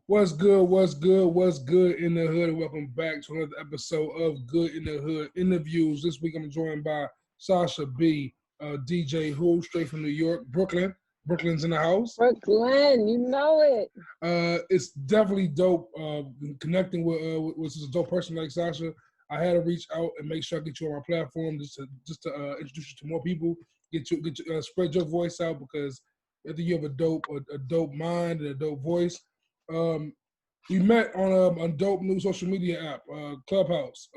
What's good? What's good? What's good in the hood? Welcome back to another episode of Good in the Hood interviews. This week I'm joined by Sasha B, DJ Who, straight from New York, Brooklyn. Brooklyn's in the house. Brooklyn, you know it. It's definitely dope. Connecting with a dope person like Sasha. I had to reach out and make sure I get you on my platform just to introduce you to more people. Spread your voice out because I think you have a dope mind and a dope voice. We met on a dope new social media app, Clubhouse.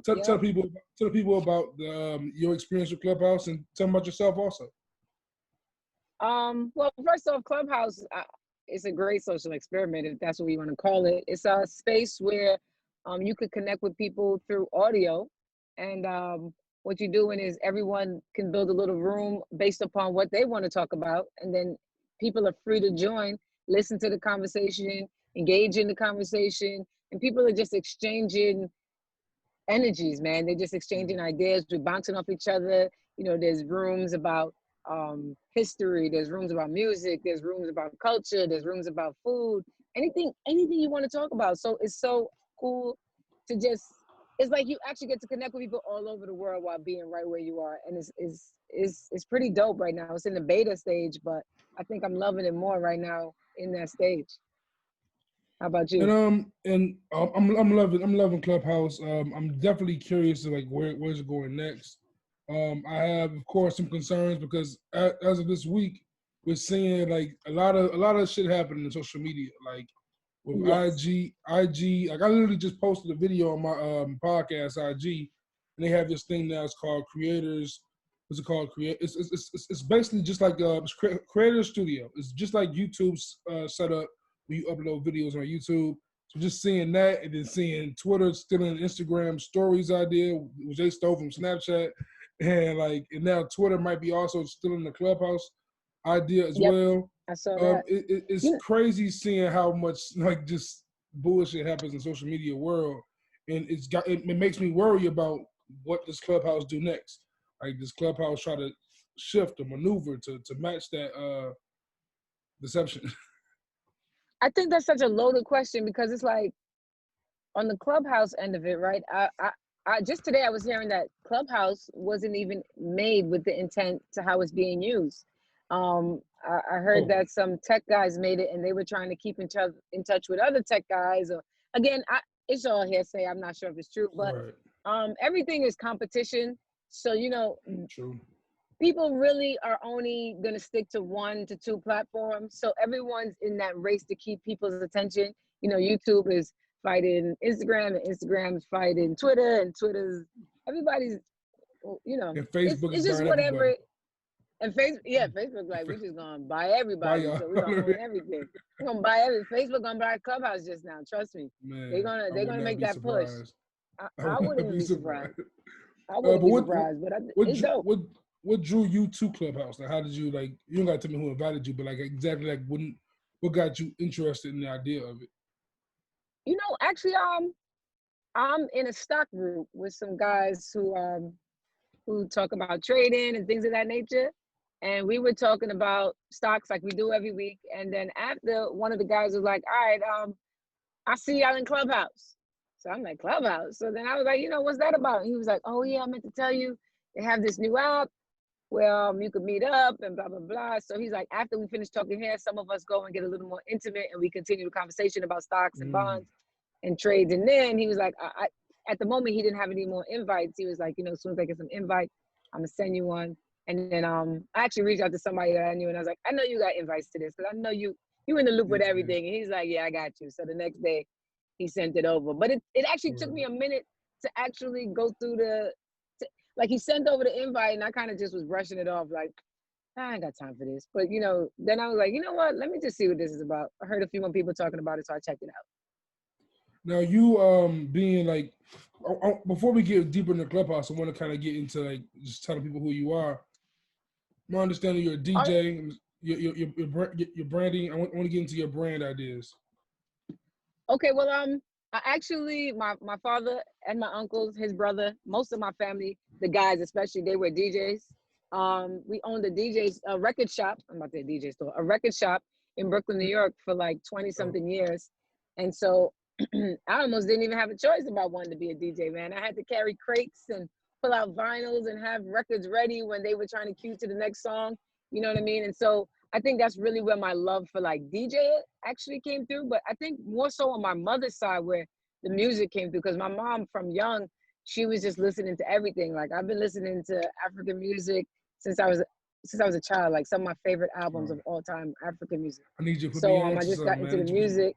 Tell people about your experience with Clubhouse and tell them about yourself also. Well, first off, Clubhouse is a great social experiment, if that's what you want to call it. It's a space where you could connect with people through audio, and what you're doing is everyone can build a little room based upon what they want to talk about, and then people are free to join, listen to the conversation, engage in the conversation, and people are just exchanging energies, man. They're just exchanging ideas. We're bouncing off each other. You know, there's rooms about history, there's rooms about music, there's rooms about culture, there's rooms about food, anything you want to talk about. So it's so cool to just, it's like you actually get to connect with people all over the world while being right where you are. And it's pretty dope right now. It's in the beta stage, but I think I'm loving it more right now in that stage. How about you? And I'm loving Clubhouse. I'm definitely curious to like where's it going next. I have, of course, some concerns because as of this week, we're seeing like a lot of shit happening in social media, like with Yes. IG. Like I literally just posted a video on my podcast IG, and they have this thing now. It's called Creators. What's it called? It's basically just like Creator Studio. It's just like YouTube's setup when you upload videos on YouTube. So just seeing that, and then seeing Twitter stealing Instagram stories idea, which they stole from Snapchat. And now Twitter might be also still in the Clubhouse idea as well. I saw that. It's crazy seeing how much like just bullshit happens in social media world, and it makes me worry about what does Clubhouse do next. Like does Clubhouse try to shift or maneuver to match that deception? I think that's such a loaded question because it's like on the Clubhouse end of it, right? I just today I was hearing that Clubhouse wasn't even made with the intent to how it's being used. I heard that some tech guys made it and they were trying to keep in touch with other tech guys. Or again, it's all hearsay. I'm not sure if it's true, but everything is competition. So True. People really are only going to stick to 1 to 2 platforms. So everyone's in that race to keep people's attention. YouTube is fighting Instagram, and Instagram is fighting Twitter, and everybody's, and Facebook it's just whatever. Everybody. And Facebook like, we just gonna buy everybody, so we're gonna own everything. We're gonna buy Facebook gonna buy Clubhouse just now. Trust me, man, they're gonna make that push. I wouldn't be surprised. I wouldn't be surprised, but it's dope. What drew you to Clubhouse? Like, how did you you don't gotta tell me who invited you, but like exactly like what got you interested in the idea of it? Actually, I'm in a stock group with some guys who talk about trading and things of that nature. And we were talking about stocks like we do every week. And then after, one of the guys was like, all right, I see y'all in Clubhouse. So I'm like, Clubhouse? So then I was like, what's that about? And he was like, oh yeah, I meant to tell you, they have this new app where you could meet up and blah, blah, blah. So he's like, after we finish talking here, some of us go and get a little more intimate and we continue the conversation about stocks and bonds and trades. And then he was like, at the moment, he didn't have any more invites. He was like, as soon as I get some invites, I'm gonna send you one. And then I actually reached out to somebody that I knew, and I was like, I know you got invites to this, because I know you in the loop with everything. And he's like, yeah, I got you. So the next day, he sent it over. But it actually took me a minute to actually go through like he sent over the invite, and I kind of just was brushing it off, like, I ain't got time for this. But then I was like, you know what? Let me just see what this is about. I heard a few more people talking about it, so I checked it out. Now you being like, before we get deeper in the Clubhouse, I want to kind of get into like just telling people who you are. My understanding, you're a DJ. Your branding. I want to get into your brand ideas. Okay, well, I actually, my father and my uncles, his brother, most of my family, the guys especially, they were DJs. We owned a record shop. I'm about to say DJ store, a record shop in Brooklyn, New York for like 20 something years. And so I almost didn't even have a choice about wanting to be a DJ, man. I had to carry crates and pull out vinyls and have records ready when they were trying to cue to the next song. You know what I mean? And so I think that's really where my love for like DJ actually came through. But I think more so on my mother's side where the music came through, because my mom from young, she was just listening to everything. Like I've been listening to African music since I was a child. Like some of my favorite albums of all time, African music. I need you to put So me on I to just got something, into man. the music.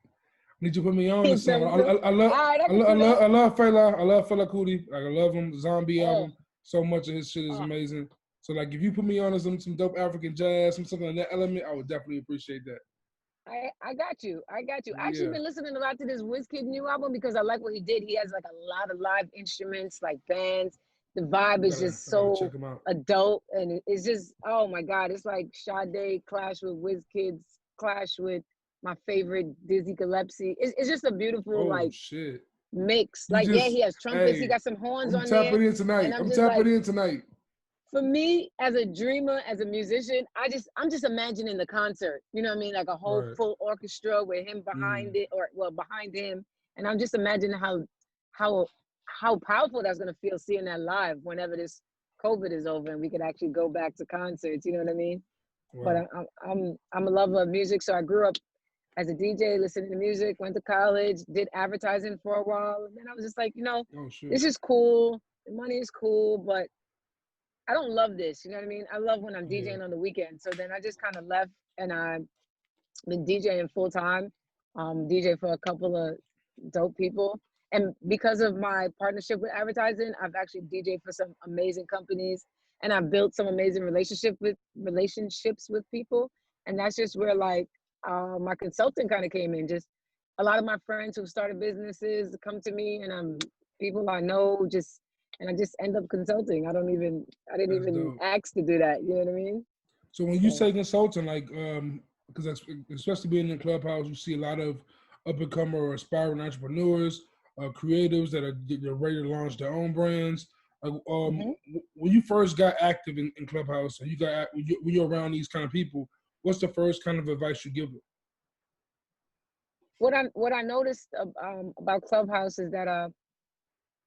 Need you to put me on to something. So, I all right, I can do that. I love Fela. I love Fela Kuti. Like I love him. Zombie Oh, album. So much of his shit is oh, amazing. So like if you put me on to some dope African jazz, something in that element, I would definitely appreciate that. I got you. I got you. I actually Yeah. been listening a lot to this Wizkid new album because I like what he did. He has like a lot of live instruments, like bands. The vibe is just I gotta so check him out. adult, and it's just, oh my God, it's like Sade clash with Wizkid's clash with my favorite Dizzy Gillespie. It's just a beautiful Oh like shit. mix. You Like, yeah, just he has trumpets. He hey, got some horns I'm on there, tapping in tonight. and I'm I'm just like, tapping in tonight. for me as a dreamer, as a musician, I'm just imagining the concert. You know what I mean? Like a whole Right. full orchestra with him behind it, or well, behind him. And I'm just imagining how how powerful that's gonna feel seeing that live whenever this COVID is over and we could actually go back to concerts. You know what I mean? But Wow. I'm a lover of music, so I grew up as a DJ, listening to music, went to college, did advertising for a while, and then I was just like, Oh shit. this is cool, the money is cool, but I don't love this. You know what I mean? I love when I'm Yeah. DJing on the weekend. So then I just kind of left, and I've been DJing full time. DJ for a couple of dope people. And because of my partnership with advertising, I've actually DJed for some amazing companies, and I've built some amazing relationships with people. And that's just where like my consulting kind of came in. Just a lot of my friends who started businesses come to me, and people I know just, and I just end up consulting. I didn't That's even dope. ask to do that. You know what I mean? So when you So say consulting, like, because that's especially being in Clubhouse, you see a lot of up and comer or aspiring entrepreneurs, creatives that they're ready to launch their own brands. Like, mhm. when you first got active in Clubhouse, and when you're around these kind of people, what's the first kind of advice you give them? What I noticed about Clubhouse is that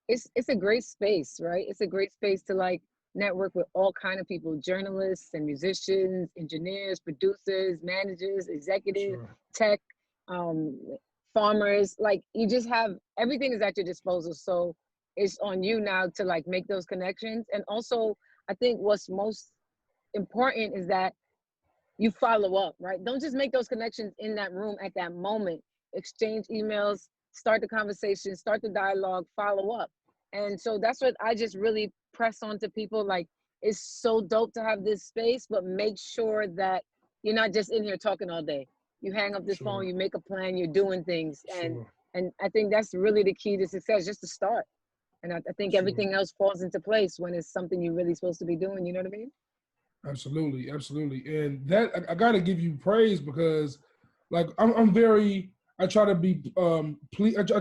it's a great space, right? It's a great space to like network with all kind of people, journalists and musicians, engineers, producers, managers, executive, Sure. tech, um, farmers. Like you just have everything is at your disposal. So it's on you now to like make those connections. And also, I think what's most important is that you follow up, right? Don't just make those connections in that room at that moment. Exchange emails, start the conversation, start the dialogue, follow up. And so that's what I just really press on to people. Like, it's so dope to have this space, but make sure that you're not just in here talking all day. You hang up this phone, Sure. you make a plan, you're doing things. Sure. And I think that's really the key to success, just to start. And I think Sure. everything else falls into place when it's something you're really supposed to be doing. You know what I mean? Absolutely, absolutely, and that I got to give you praise because, like, I'm very. I try to be I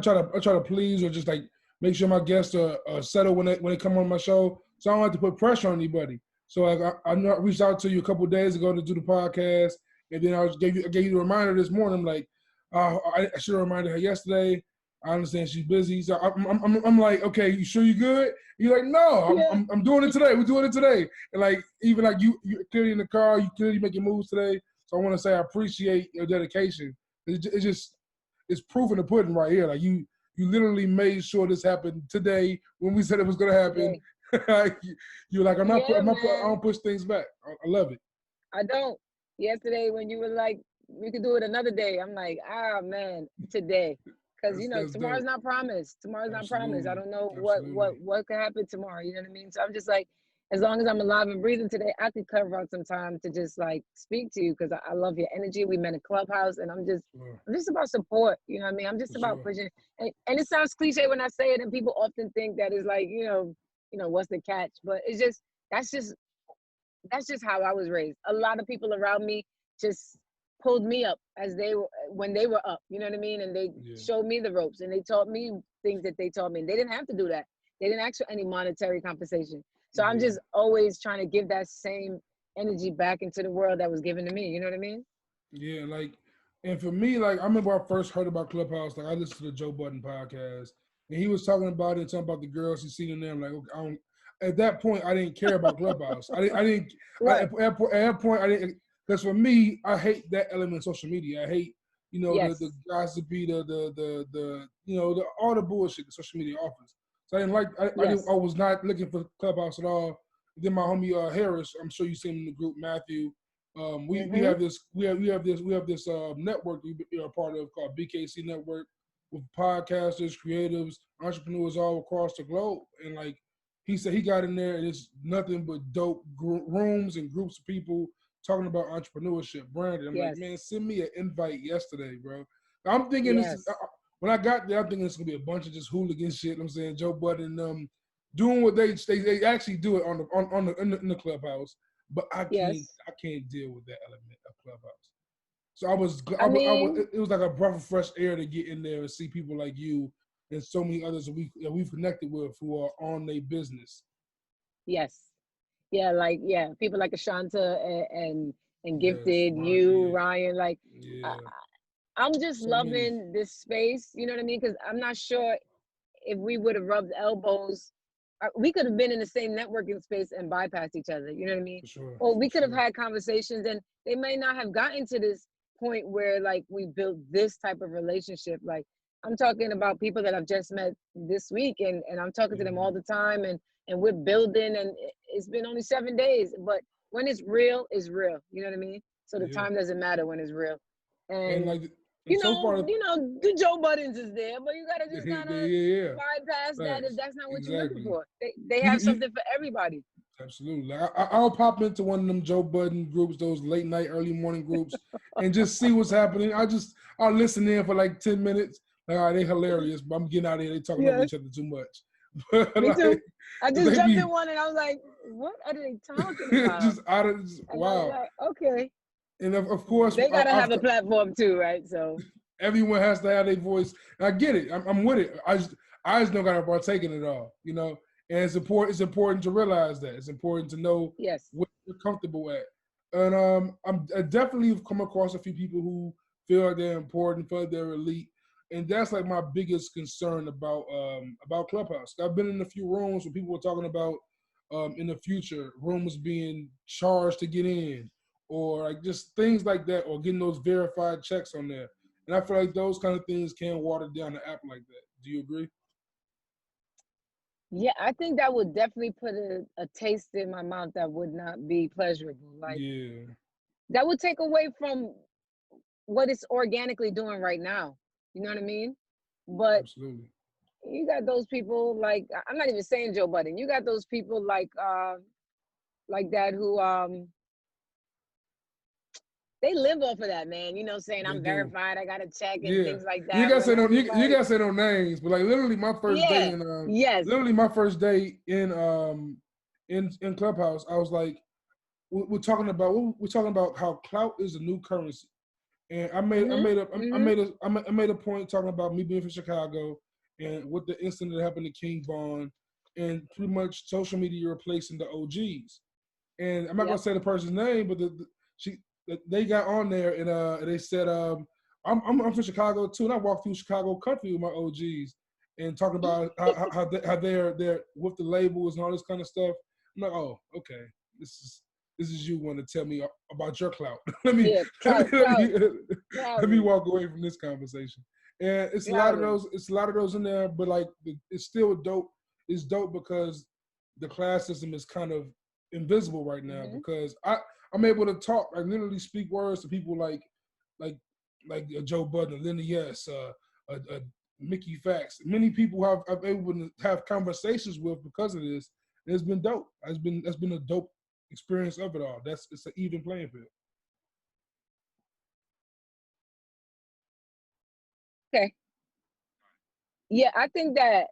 try to please or just like make sure my guests are settled when they come on my show, so I don't have to put pressure on anybody. So like I know I reached out to you a couple of days ago to do the podcast, and then I gave you the reminder this morning. I'm like, I should have reminded her yesterday. I understand she's busy, so I'm like, okay, you sure you good? You're like, no, Yeah. I'm doing it today. We're doing it today. And like even like you clearly in the car, you clearly making moves today. So I want to say I appreciate your dedication. It's just it's proof in the pudding right here. Like you literally made sure this happened today when we said it was gonna happen. Today. You're like Yeah, I man. don't push things back. I love it. I don't. Yesterday, when you were like, we could do it another day, I'm like, ah, man, today. Because, That's tomorrow's dope. not promised. Tomorrow's not promised. I Absolutely, don't know absolutely. what could happen tomorrow. You know what I mean? So I'm just like, as long as I'm alive and breathing today, I could carve out some time to just like speak to you because I love your energy. We met in Clubhouse, and Sure, I'm just about support. You know what I mean? I'm for just about sure. pushing. And it sounds cliche when I say it, and people often think that is like, what's the catch? But it's just that's just that's just how I was raised. A lot of people around me just pulled me up as they were when they were up. You know what I mean? And they Yeah, showed me the ropes and they taught me things that they taught me. And they didn't have to do that. They didn't ask for any monetary compensation. So I'm yeah. just always trying to give that same energy back into the world that was given to me. You know what I mean? Yeah, like And for me, like I remember I first heard about Clubhouse. Like I listened to the Joe Budden podcast, and he was talking about it, talking about the girls he's seen in there. I'm like, okay, I don't. At that point, I didn't care about Clubhouse. I didn't. Right. At that point, I didn't. Because for me, I hate that element of social media. I hate, Yes. the gossipy, all the bullshit that social media offers. So I didn't like. Yes. I was not looking for Clubhouse at all. Then my homie Harris, I'm sure you seen him in the group, Matthew. We have this network we are part of called BKC Network with podcasters, creatives, entrepreneurs all across the globe. And like he said, he got in there and it's nothing but dope rooms and groups of people talking about entrepreneurship, branding. I'm like, Yes. man, send me an invite yesterday, bro. I'm thinking this is Yes. when I got there, I'm thinking it's gonna be a bunch of just hooligan shit. You know what I'm saying Joe Budden doing what they actually do it in the clubhouse. But I Yes. can't deal with that element of Clubhouse. So I was mean, it was like a breath of fresh air to get in there and see people like you and so many others that we've connected with who are on their business. yes. Yeah, people like Ashanta and Yes, Gifted, right, you, yeah, Ryan, I, yeah, I'm just so many. loving this space, you know what I mean? Because I'm not sure if we would have rubbed elbows, we could have been in the same networking space and bypassed each other. You know what I mean? For sure, Or we for could have sure. had conversations, and they may not have gotten to this point where like we built this type of relationship. Like I'm talking about people that I've just met this week, and I'm talking to them all the time, and we're building, and it's been only 7 days, but when it's real, it's real. You know what I mean? So the Yeah, time doesn't matter when it's real, and and like and so far, the Joe Buttons is there, but you gotta just kind of yeah, bypass that if facts, that's not what you're looking exactly. for. They have You something for everybody. Absolutely. I'll pop into one of them Joe Budden groups, those late night, early morning groups, and just see what's happening. I'll listen in for like 10 minutes. Like, all right, they hilarious, but I'm getting out of here. They talking over Yes, each other too much. But me too. like, I just they jumped in be one and I was like, what are they talking about? just out of just, And I was wow. like, okay, And of course, they gotta have a platform too, right? So everyone has to have their voice. And I get it. I'm with it. I just don't gotta partake in it all, And it's important. It's important to realize that. It's important to know yes, what you're comfortable at. And I definitely have come across a few people who feel like they're important, feel like they're elite, and that's like my biggest concern about Clubhouse. I've been in a few rooms where people were talking about in the future rooms being charged to get in, or like just things like that, or getting those verified checks on there. And I feel like those kind of things can water down the app like that. Do you agree? yeah, I think that would definitely put a taste in my mouth that would not be pleasurable. Like Yeah, that would take away from what it's organically doing right now. You know what I mean? But absolutely. you got those people like I'm not even saying Joe Budden. You got those people like that who they live off of that, man. You know, saying They I'm do. verified, I got to check and Yeah, things like you that. gotta When say no. I'm You like, gotta say no names, but like literally my first day yeah, in yes, in Clubhouse, I was like, we're talking about how clout is a new currency, and mm-hmm. I made a point talking about me being from Chicago and what the incident that happened to King Von, and pretty much social media replacing the OGs. And I'm not gonna Yep. say the person's name, but they got on there and they said I'm from Chicago too, and I walked through Chicago country with my OGs and talking about how they're with the labels and all this kind of stuff. I'm like, oh, okay, this is you want to tell me about your clout. let me Yeah, let me clout, let clout, me let me clouting, walk away from this conversation. And it's a lot of clouting. those. It's a lot of those in there, but like it's still dope. It's dope because the class system is kind of invisible right now Mm-hmm. because I'm able to talk, I literally speak words to people like Joe Budden, Linda Yes, Mickey Fax. Many people I've able to have conversations with because of this. And it's been dope. That's been a dope experience of it all. It's an even playing field. Okay. Yeah, I think that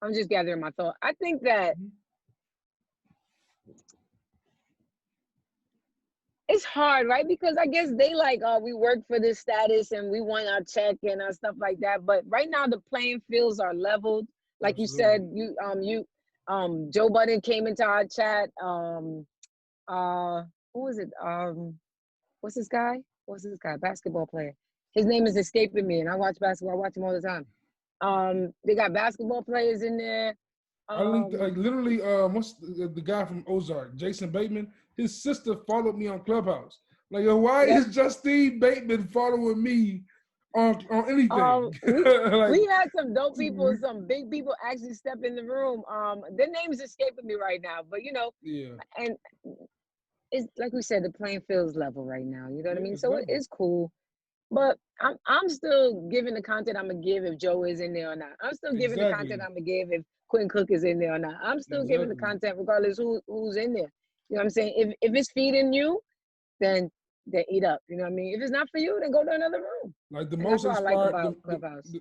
I'm just gathering my thought. I think that Mm-hmm. it's hard, right? Because I guess they like, oh, we work for this status and we want our check and stuff like that. But right now the playing fields are leveled. Like you Absolutely. said, Joe Budden came into our chat. Uh who was it? What's this guy? what's this guy? Basketball player. His name is escaping me, and I watch basketball. I watch him all the time. They got basketball players in there. I linked, like literally, what's the guy from Ozark, Jason Bateman? His sister followed me on Clubhouse. Like, yo, why is Justine Bateman following me on anything? We had some dope people, some big people actually step in the room. Their names escaping me right now, but you know, and it's like we said, the playing field's level right now. You know what I mean? So it's cool. But I'm still giving the content I'm gonna give if Joe is in there or not. I'm still giving the content I'm gonna give if Quentin Cook is in there or not. I'm still giving the content regardless who's in there. You know what I'm saying? If it's feeding you, then eat up. You know what I mean? If it's not for you, then go to another room. Like the and most that's what inspired, I like about Clubhouse.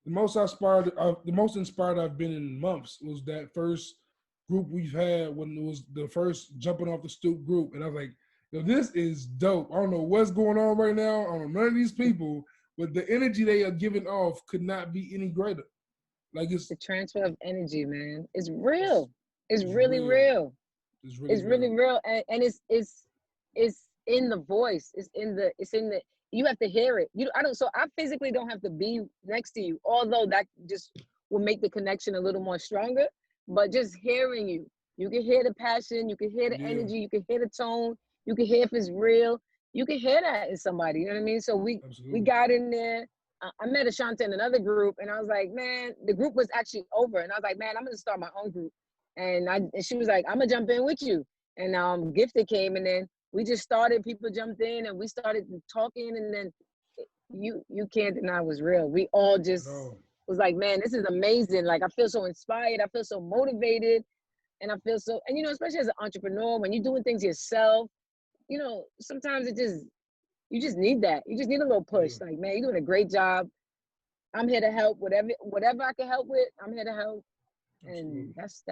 The most inspired I've been in months was that first group we've had when it was the first jumping off the stoop group, and I was like, yo, this is dope. I don't know what's going on right now. I don't know none of these people, but the energy they are giving off could not be any greater. Like it's the transfer of energy, man. It's real. It's really real. It's really real, and it's in the voice. It's in the. You have to hear it. So I physically don't have to be next to you, although that just will make the connection a little more stronger. But just hearing you can hear the passion, you can hear the energy, you can hear the tone, you can hear if it's real. You can hear that in somebody. You know what I mean? So we got in there. I met Ashante in another group, and I was like, man, the group was actually over, and I was like, man, I'm gonna start my own group. And she was like, I'm gonna jump in with you. And Gifted came, and then we just started. People jumped in, and we started talking, and then you can't deny it was real. We all just was like, man, this is amazing. Like I feel so inspired. I feel so motivated, and I feel so. And especially as an entrepreneur, when you're doing things yourself, sometimes you just need that. You just need a little push. Like, man, you're doing a great job. I'm here to help. Whatever I can help with, I'm here to help. And that's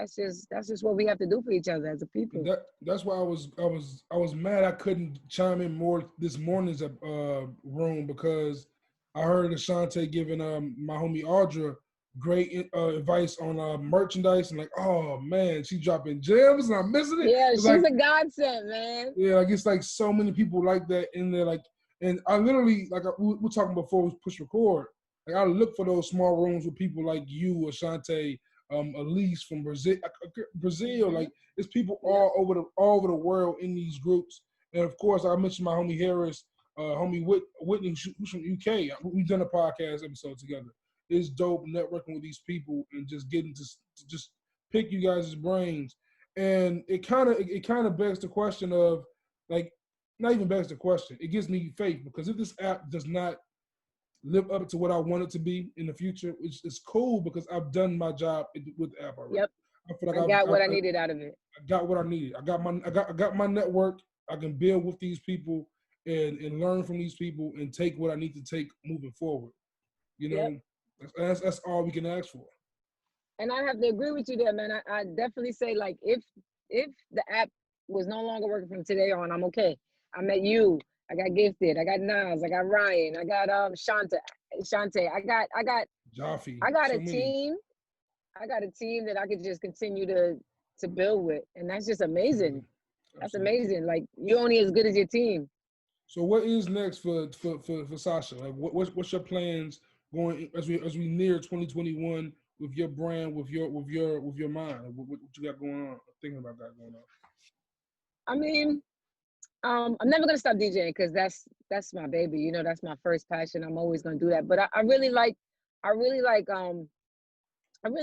just what we have to do for each other as a people. That's why I was mad I couldn't chime in more this morning's room, because I heard Ashante giving my homie Audra great advice on merchandise, and like, oh man, she dropping gems and I'm missing it. Yeah, she's like a godsend, man. Yeah, like it's like so many people like that in there, like, and I literally we're talking before we push record. Like I look for those small rooms with people like you, Ashante, Elise from Brazil. Like it's people all over the world in these groups. And of course, I mentioned my homie Harris, homie Whitney, who's from UK. We've done a podcast episode together. It's dope networking with these people and just getting to just pick you guys' brains. And it kind of begs the question of, like, not even begs the question. It gives me faith, because if this app does not live up to what I want it to be in the future, which is cool, because I've done my job with the app already. Yep. I feel like I got what I needed out of it. I got what I needed. I got my network. I can build with these people and learn from these people and take what I need to take moving forward. That's all we can ask for. And I have to agree with you there, man. I definitely say, like, if the app was no longer working from today on, I'm okay. I met you. I got Gifted. I got Nas. I got Ryan. I got Shante. I got Jaffe. I got a team. I got a team that I could just continue to build with, and that's just amazing. That's amazing. Like, you're only as good as your team. So what is next for Sasha? Like, what's your plans going as we near 2021 with your brand, with your mind? Like, what you got going on? Thinking about that going on. I mean, I'm never gonna stop DJing, because that's my baby. That's my first passion. I'm always gonna do that. But I really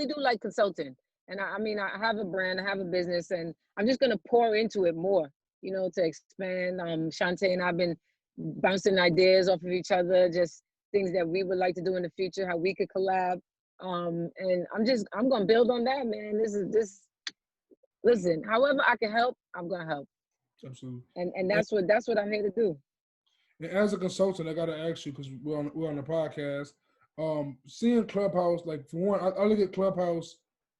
do like consulting. And I have a brand, I have a business, and I'm just gonna pour into it more, to expand. Shante and I've been bouncing ideas off of each other, just things that we would like to do in the future, how we could collab. And I'm gonna build on that, man. Listen, however I can help, I'm gonna help. Absolutely. And that's what I'm here to do. And as a consultant, I gotta ask you, because we're on the podcast. Seeing Clubhouse, like, for one, I look at Clubhouse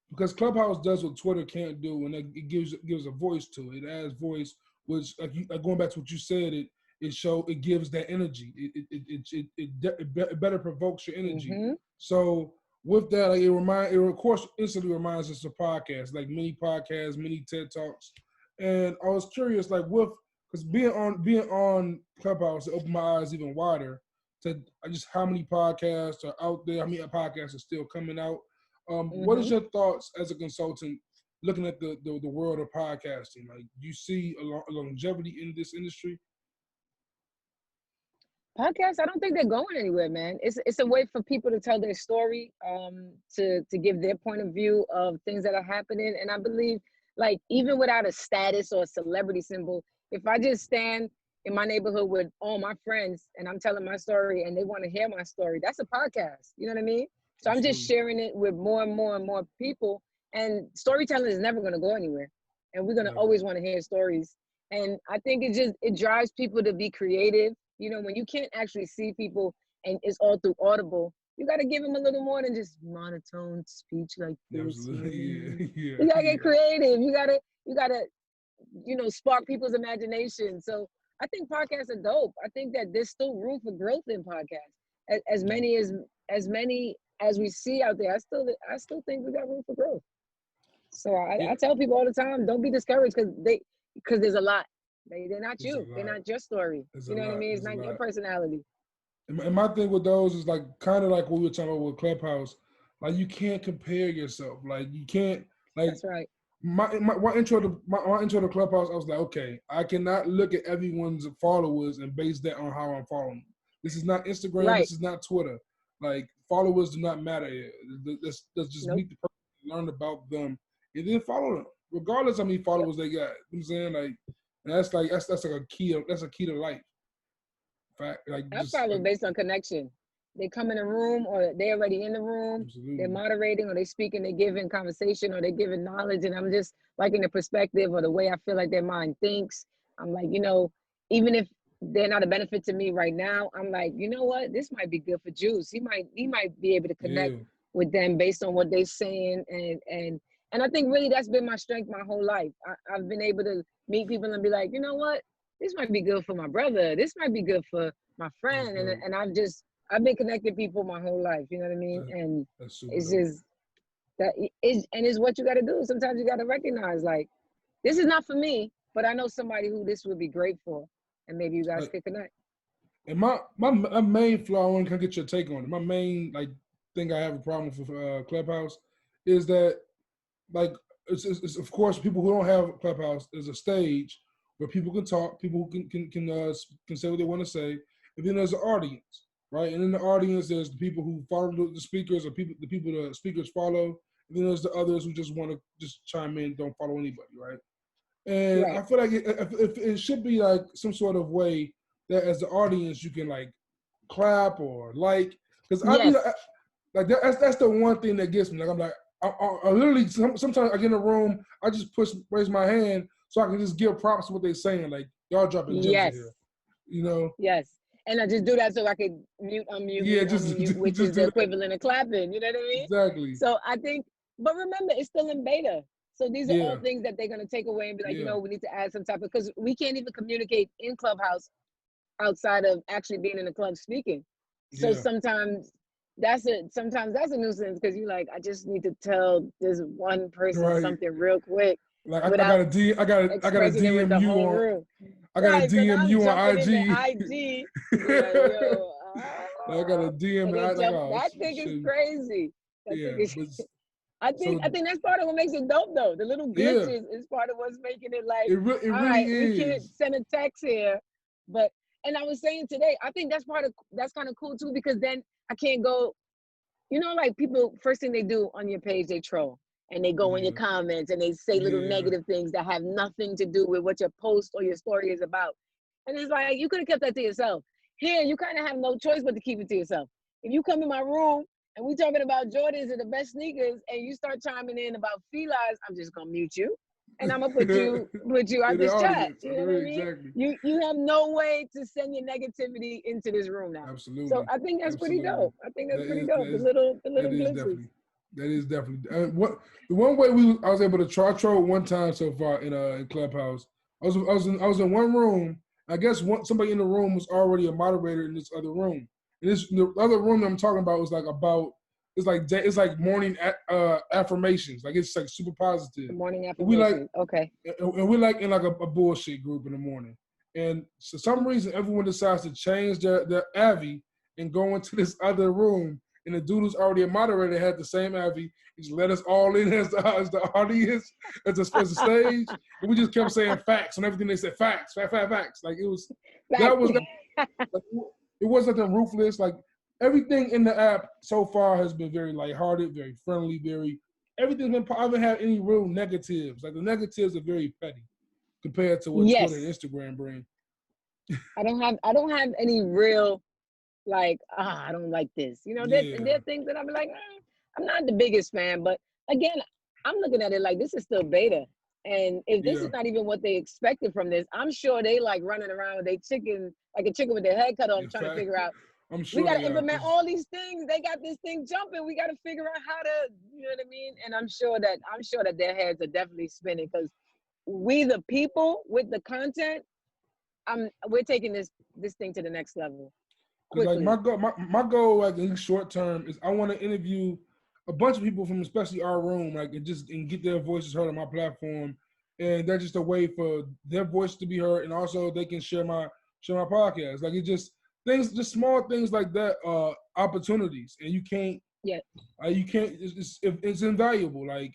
because Clubhouse does what Twitter can't do, and it gives a voice to it. It adds voice, which, like going back to what you said, it gives that energy. It better provokes your energy. Mm-hmm. So with that, like, it of course instantly reminds us of podcasts, like mini podcasts, mini TED Talks. And I was curious, like, because because being on Clubhouse, it opened my eyes even wider to just how many podcasts are out there, how many podcasts are still coming out. What is your thoughts as a consultant looking at the world of podcasting? Like, do you see a longevity in this industry? Podcasts, I don't think they're going anywhere, man. It's a way for people to tell their story, to give their point of view of things that are happening. And I believe, like, even without a status or a celebrity symbol, if I just stand in my neighborhood with all my friends and I'm telling my story and they want to hear my story, that's a podcast. You know what I mean? So I'm just sharing it with more and more and more people. And storytelling is never going to go anywhere. And we're going to always want to hear stories. And I think it drives people to be creative. You know, when you can't actually see people and it's all through Audible, you got to give them a little more than just monotone speech like this. Absolutely. Yeah. You got to get creative. You got to, spark people's imagination. So I think podcasts are dope. I think that there's still room for growth in podcasts. As many as we see out there, I still think we got room for growth. So I tell people all the time, don't be discouraged because there's a lot. They're not you. They're not your story. You know what I mean? It's not your personality. And my thing with those is like kind of like what we were talking about with Clubhouse. Like, you can't compare yourself. Like, you can't, like, that's right. My intro to Clubhouse, I was like, okay, I cannot look at everyone's followers and base that on how I'm following. This is not Instagram. Right. This is not Twitter. Like, followers do not matter here. Let's just meet the person, learn about them, and then follow them, regardless of how many followers they got. You know what I'm saying? Like, and that's like a key to life. Fact, like, I follow based on connection. They come in a room or they're already in the room. Absolutely. They're moderating or they're speaking, they're giving conversation or they're giving knowledge. And I'm just liking the perspective or the way I feel like their mind thinks. I'm like, even if they're not a benefit to me right now, I'm like, you know what? This might be good for Juice. He might be able to connect with them based on what they're saying. And I think really that's been my strength my whole life. I've been able to meet people and be like, you know what? This might be good for my brother. This might be good for my friend. And I've been connecting people my whole life. You know what I mean? And it's just it's what you got to do. Sometimes you got to recognize, like, this is not for me, but I know somebody who this would be great for, and maybe you guys could connect. And my main flaw, I want to get your take on it. My main thing I have a problem with Clubhouse is that, like, it's of course people who don't have Clubhouse is a stage where people can talk, people who can say what they want to say, and then there's an audience, right? And in the audience, there's the people who follow the speakers, or the people the speakers follow, and then there's the others who just want to just chime in, don't follow anybody, right? And I feel like it should be like some sort of way that as the audience you can like clap or because that's the one thing that gets me. Like, I'm like, I literally sometimes I get in a room, I just raise my hand so I can just give props to what they're saying. Like, y'all dropping gems in here, Yes, and I just do that so I could unmute, which is the equivalent of clapping. You know what I mean? Exactly. So I think, but remember, it's still in beta. So these are all things that they're gonna take away and be like, we need to add some type of, because we can't even communicate in Clubhouse outside of actually being in the club speaking. So sometimes that's a nuisance because you're like, I just need to tell this one person something real quick. Like, I got a DM you on. I got a DM you on IG. Like, yo, I got a DM that thing is crazy. I think that's part of what makes it dope, though. The little glitches is part of what's making it like, it really is. We can't send a text here, but. And I was saying today, I think that's kind of cool too, because then I can't go, like people, first thing they do on your page, they troll and they go in your comments and they say little negative things that have nothing to do with what your post or your story is about. And it's like, you could have kept that to yourself. Here, you kind of have no choice but to keep it to yourself. If you come in my room and we talking about Jordans and the best sneakers and you start chiming in about felines, I'm just going to mute you. And I'm gonna put you out this chat. You know what I mean? Exactly. You have no way to send your negativity into this room now. Absolutely. So I think that's pretty dope. I think that's pretty dope. The little glitches. That is definitely. The one way I was able to troll one time so far in Clubhouse. I was in one room. I guess somebody in the room was already a moderator in this other room. And the other room that I'm talking about was it's like morning affirmations. Like, it's like super positive. Morning affirmations. Okay. And we're like in like a bullshit group in the morning. And for some reason, everyone decides to change their Avi and go into this other room. And the dude who's already a moderator had the same Avi. He just let us all in as the audience, as the stage. And we just kept saying facts and everything. They said facts. Like it was, that was, like, it wasn't nothing ruthless. Like everything in the app so far has been very lighthearted, very friendly, everything's been, I haven't had any real negatives. Like the negatives are very petty compared to what Twitter and Instagram bring. I don't have any real, like, I don't like this. You know, there are things that I'm like, I'm not the biggest fan, but again, I'm looking at it like this is still beta. And if this is not even what they expected from this, I'm sure they like running around with their chicken, like a chicken with their head cut off, trying to figure out, I'm sure we got to implement all these things. They got this thing jumping. We got to figure out how to, you know what I mean? And I'm sure that their heads are definitely spinning because we, the people with the content, we're taking this thing to the next level. Like my goal, like in short term, is I want to interview a bunch of people from especially our room, like and get their voices heard on my platform, and that's just a way for their voice to be heard, and also they can share my podcast. Like it just small things like that, opportunities, and you can't. It's invaluable. Like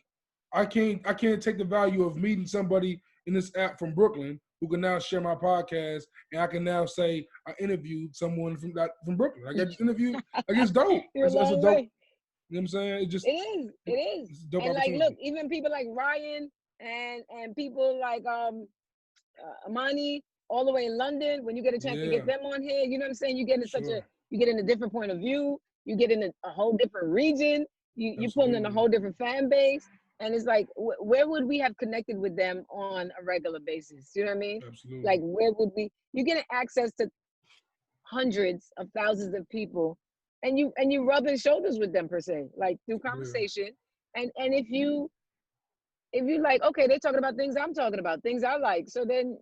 I can't take the value of meeting somebody in this app from Brooklyn who can now share my podcast, and I can now say I interviewed someone from Brooklyn. Like I just interviewed, like it's dope. It's a dope. You know what I'm saying? It is. It's a dope and like, look, even people like Ryan and people like Amani, all the way in London. When you get a chance to get them on here, you know what I'm saying? You get in you get in a different point of view. You get in a whole different region. You pull in a whole different fan base. And it's like, where would we have connected with them on a regular basis? You know what I mean? Absolutely. Like, where would we? You get access to hundreds of thousands of people, and you rubbing shoulders with them per se, like through conversation. And if you like, okay, they're talking about things I'm talking about, things I like, so then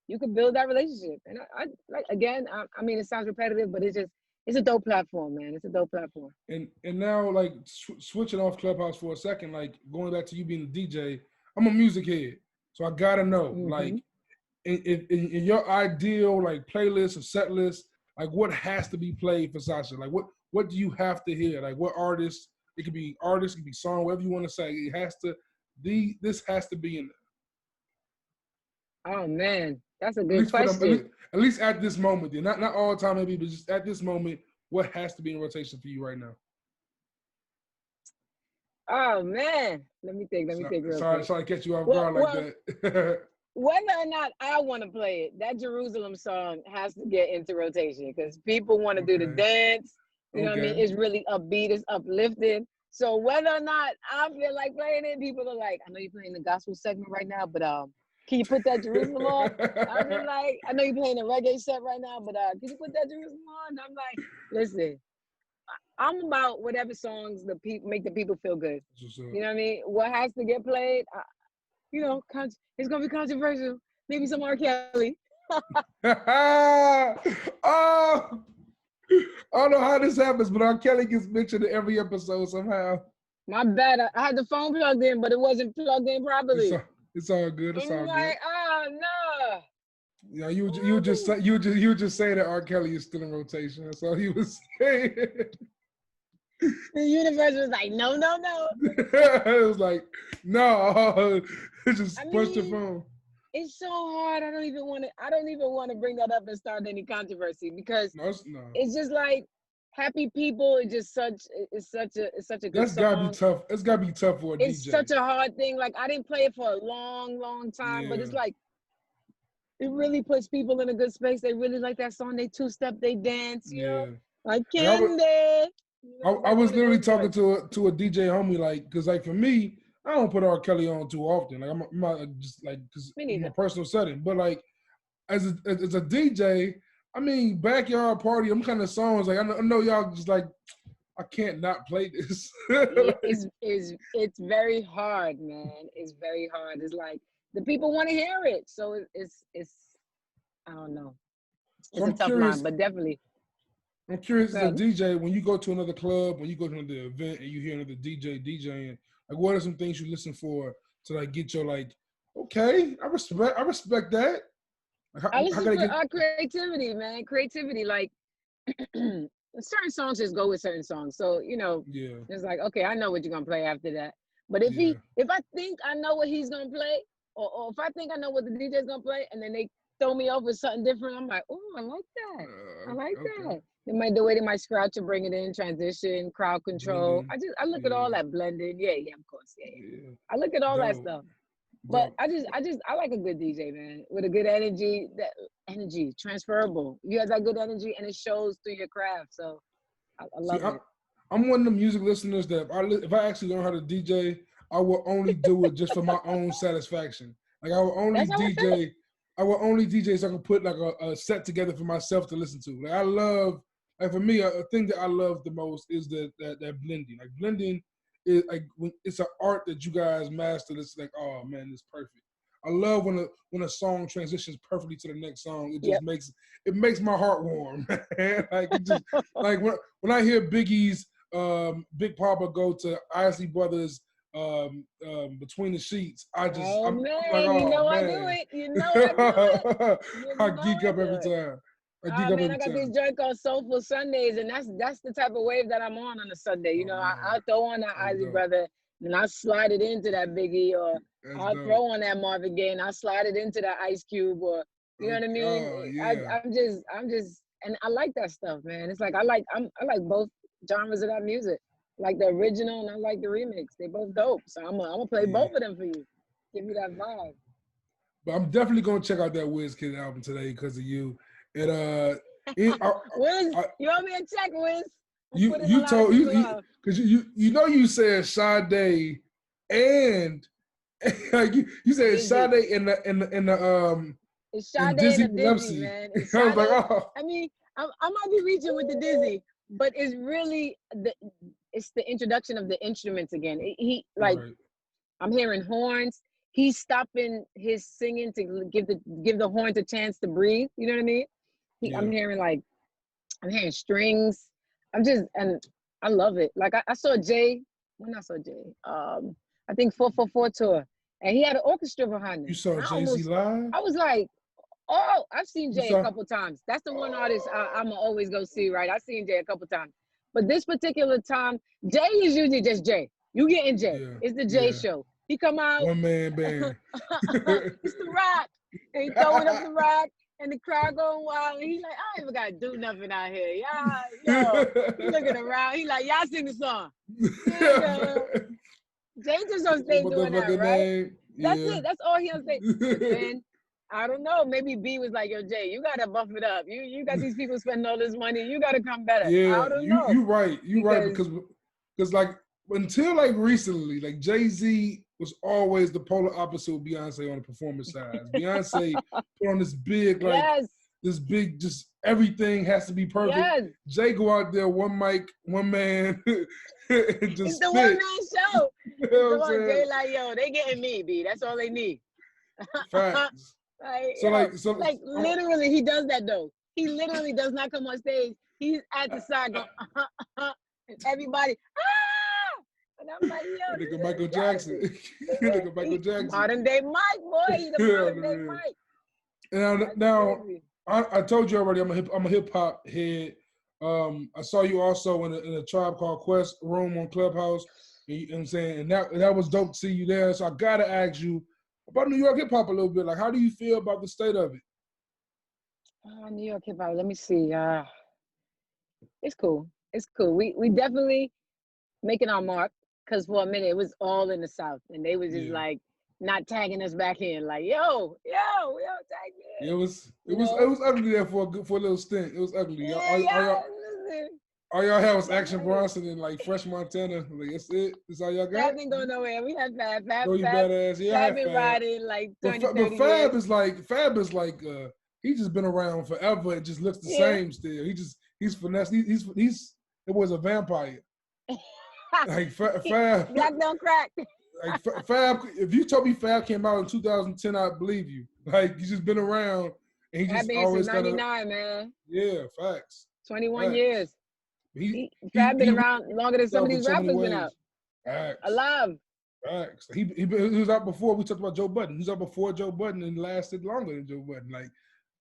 you can build that relationship. And I like, again, I mean, it sounds repetitive, but it's a dope platform, man. It's a dope platform. And now, like, switching off Clubhouse for a second, like, going back to you being a DJ, I'm a music head. So I got to know, like, in your ideal, like, playlist or set list, like, what has to be played for Sasha? Like, what do you have to hear? Like, what artists? It could be artists, it could be song, whatever you want to say. It has to be, this has to be in there. Oh, man. That's a good question. At least at this moment, then. Not all the time, maybe, but just at this moment, what has to be in rotation for you right now? Oh, man. Let me think real quick. Sorry to catch you off guard like that. Whether or not I want to play it, that Jerusalem song has to get into rotation because people want to do the dance. You know what I mean? It's really upbeat, it's uplifting. So whether or not I feel like playing it, people are like, I know you're playing the gospel segment right now, but can you put that Jerusalem on? I've been like, I know you're playing a reggae set right now, but can you put that Jerusalem on? I'm like, listen, I'm about whatever songs make the people feel good. You know what I mean? What has to get played, you know, it's gonna be controversial. Maybe some R. Kelly. Oh, I don't know how this happens, but R. Kelly gets mentioned in every episode somehow. My bad. I had the phone plugged in, but it wasn't plugged in properly. It's all good. It's all like, good. Oh no. Yeah, you just say that R. Kelly is still in rotation. That's all he was saying. The universe was like, no. It was like, no. It just punched the phone. It's so hard. I don't even want to bring that up and start any controversy because it's just like Happy People is just it's such a good That's song. Gotta be tough. It's gotta be tough for a DJ. It's such a hard thing. Like I didn't play it for a long time, but it's like it really puts people in a good space. They really like that song. They two-step, they dance, you know? Like Candy. I was literally talking to a DJ homie, like, because like for me, I don't put R. Kelly on too often. Like I'm not just like because in a personal setting, but like as a DJ, I mean backyard party, them kind of songs. Like I know y'all just like I can't not play this. It's very hard, man. It's very hard. It's like the people want to hear it, so it's I don't know. It's a tough line, but definitely. I'm curious as a DJ, when you go to another club, when you go to another event and you hear another DJ DJing, like what are some things you listen for to like get your like, okay, I respect that. Like I how listen can I for get? creativity, man. Creativity, like certain songs just go with certain songs. So Yeah, it's like, okay, I know what you're gonna play after that. But yeah. if I think I know what he's gonna play, or if I think I know what the DJ's gonna play, and then they throw me off with something different, I'm like, oh, I like that. I like Okay. that. The way they might scratch and bring it in, transition, crowd control. Blending. I look at all Yeah, that blending. Yeah, yeah, of course, yeah, yeah. yeah. I look at all that Dope, stuff. But dope. I like a good DJ, man, with a good energy. That energy transferable. You have that good energy, and it shows through your craft. So I See, love it. I'm one of the music listeners that if I actually learn how to DJ, I will only do it just for my own satisfaction. Like I will only That's how I feel. DJ. I will only DJ so I can put like a set together for myself to listen to. Like I love, like for me, a thing that I love the most is that blending. Like blending is like it's an art that you guys master. It's like, oh man, it's perfect. I love when a song transitions perfectly to the next song. It just Yep. makes my heart warm. Like it just like when I hear Biggie's Big Papa go to Isley Brothers Between the Sheets, Oh I'm like, man, you oh know I do man. it. You know I do it. I You know geek I up do every it. time. I geek Ah up man, every I got this time. joint called Soulful Sundays, and that's the type of wave that I'm on a Sunday. Oh man, I'll throw on that that's Ozzy dope. Brother, and I'll slide it into that Biggie, or That's I'll dope. throw on that Marvin Gaye, and I'll slide it into that Ice Cube, or you know what I Okay. mean. Oh yeah. I'm just, and I like that stuff, man. It's like I like both genres of that music, like the original and I like the remix. They both dope, so I'm gonna play Yeah. both of them for you. Give you that vibe. But I'm definitely gonna check out that WizKid album today because of you. And it, Wiz, I, you want me to check, Wiz? I'm putting a you lot of told people you off. because you know you said Sade and like you said Dizzy. Sade It's in Sade and Dizzy a Dizzy, Gillespie. man. It's I was like, Sade. oh, I mean, I might be reaching with the Dizzy, but it's really it's the introduction of the instruments again. He like right, I'm hearing horns. He's stopping his singing to give the horns a chance to breathe. You know what I mean? yeah. I'm hearing strings. And I love it. Like I saw Jay, when I saw Jay, I think 444 tour, and he had an orchestra behind You him. saw And Jay-Z live? I was like, oh, I've seen You Jay a saw? couple times. That's the one artist Oh, I'm gonna always go see, right? I've seen Jay a couple times. But this particular time, Jay is usually just Jay. You getting Jay. yeah, It's the Jay yeah. show. He come out, One man band. it's the rock. And he throwing up the rock and the crowd going wild. And he like, I don't even gotta do nothing out here. Yo, he looking around. He like, y'all sing the song. Nigga. Jay just on Your stage doing that, motherfucking right? name. That's Yeah. it. That's all he on stage. But then I don't know. Maybe B was like, yo, Jay, you gotta buff it up. You got these people spending all this money. You gotta come better. Yeah, I don't know. you right Because because like until like recently, like Jay-Z was always the polar opposite of Beyonce on the performance side. Beyonce put on yes, this big just everything has to be perfect. yes. Jay go out there one mic, one man, and It's just the one spit. man show. You It's know the what I'm one saying? Jay like, yo, they getting me, B. That's all they need. Facts. Like, So yo, like so like I'm, literally he does that though. He literally does not come on stage. He's at the side going, and everybody, ah! And I'm like, yo, nigga this Michael is yo, Jackson. Nigga Michael he Jackson. modern day Mike, boy. He the Yeah, modern day man. Mike. And That's now crazy. I told you already. I'm a hip hop head. I saw you also in a Tribe Called Quest room on Clubhouse. You know what I'm saying, and that was dope to see you there. So I gotta ask you about New York hip hop a little bit. Like, how do you feel about the state of it? New York hip hop. Let me see. It's cool. It's cool. We definitely making our mark, because for a minute it was all in the South, and they was just Yeah, like not tagging us back in, like yo, tag yeah. in, It you was know. ugly there for a little stint. It was ugly. Yeah, yeah. Listen, All y'all had was that's Action ugly. Bronson and like Fresh Montana. Like that's it. That's all y'all got. Fab didn't go nowhere. We had Throw you badass. Yeah, I Fab had been Fab. riding like But 20, but 30 years. Fab is like he's just been around forever. It just looks the Yeah. same still. He's finesse. He's it was a vampire. Like Fab, Black don't crack. like Fab. If you told me Fab came out in 2010, I'd believe you. Like he's just been around and he Fab just been since always kind of 99, man. yeah, facts, 21 facts. years. He Fab been he around longer than some of himself in these so many rappers been out ways. Facts, alive. facts. He was out before we talked about Joe Budden. He was out before Joe Budden and lasted longer than Joe Budden. Like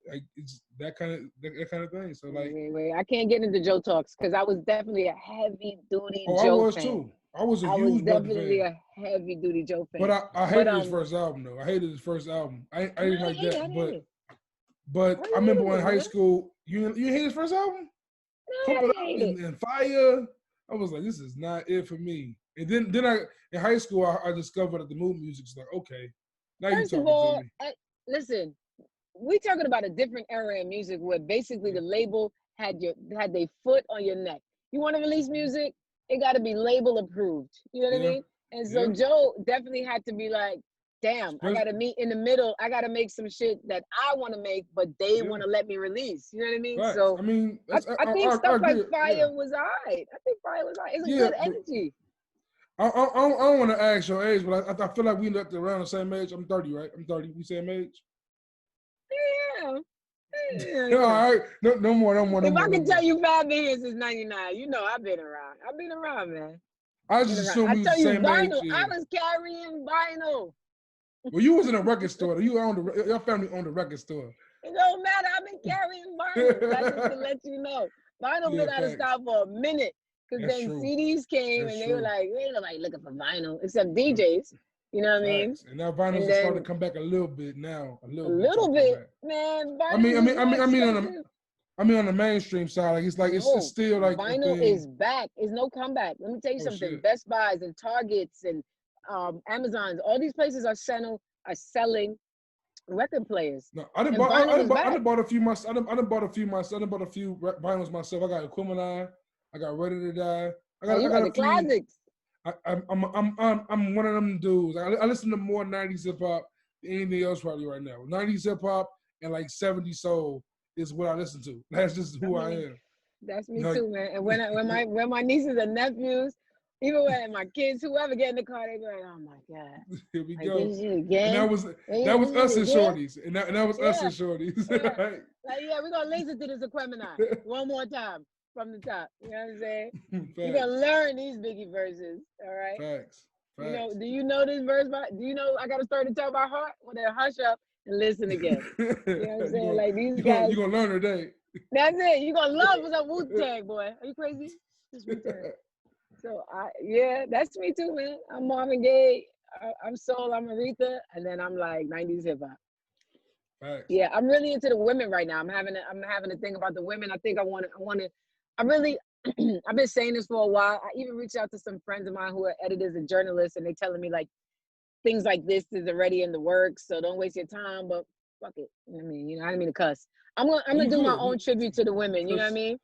Like it's that kind of thing. So like, wait, I can't get into Joe Talks because I was definitely a heavy duty I Joe was fan. too. I was a I was huge Bucky definitely fan. a heavy duty Joe But fan. I But hated his first album though. I hated his first album. I no, didn't I like didn't hate that. it. I didn't hate it. But I remember in high Man. school, you hate his first album? No, Pump I It didn't Up hate it. and Fire. I was like, this is not it for me. And then I in high school I discovered that the mood music's like, okay, now you First of talking to all, me. listen, we talking about a different era in music where basically the label had their foot on your neck. You want to release music, it got to be label approved. You know what I mean? And so Joe definitely had to be like, damn, I got to meet in the middle. I got to make some shit that I want to make, but they want to let me release. You know what I mean? Facts. So I mean, I think stuff like agree. Fire was all right. I think Fire was all right. It's a good energy. I don't want to ask your age, but I feel like we ended up around the same age. I'm 30, right? I'm 30. We same age? Yeah. All right. No more. If I can tell you 5 years since 99, you know I've been around. I've been around, man. I just assume we was the same vinyl. age. I was carrying vinyl. Well, you was in a record store. Your family owned a record store. It don't matter. I've been carrying vinyl. That's just to let you know. Vinyl been out of style for a minute. Because then CDs came and they were like, ain't nobody looking for vinyl except DJs. You know what I mean? And now vinyl's starting to come back a little bit now. A little bit, man. Vinyl I mean on the mainstream side, like it's still like vinyl is back. It's no comeback. Let me tell you something. Shit. Best Buys and Targets and Amazons, all these places are selling record players. No, I done bought a few myself. I done bought a few vinyls myself. I got Aquemini. I got Ready to Die. I got the classics. I'm one of them dudes. I listen to more 90s hip hop than anything else probably right now. 90s hip hop and like 70s soul is what I listen to. That's just who I am. That's me too, man. And when my nieces and nephews, even when my kids, whoever get in the car, they be like, "Oh my god, here we go." Again? And that was us and shorties, and that was us and shorties. Like we're gonna listen to this Aquemini one more time from the top. You know what I'm saying? You're gonna learn these Biggie verses, all right? Facts. You know, do you know this verse do you know I gotta start to tell by heart? Well, then hush up and listen again. You know what I'm saying? Like these guys. You're gonna learn today. That's it. You're gonna love what's up Wu-Tang, boy. Are you crazy? It's Wu-Tang. So that's me too, man. I'm Marvin Gaye, I'm Soul, I'm Aretha, and then I'm like 90s hip hop. Facts. Yeah, I'm really into the women right now. I'm having a thing about the women. I think I've been saying this for a while. I even reached out to some friends of mine who are editors and journalists, and they telling me like things like this is already in the works, so don't waste your time. But fuck it. I mean, I didn't mean to cuss. I'm gonna do my own tribute to the women. You know what I mean?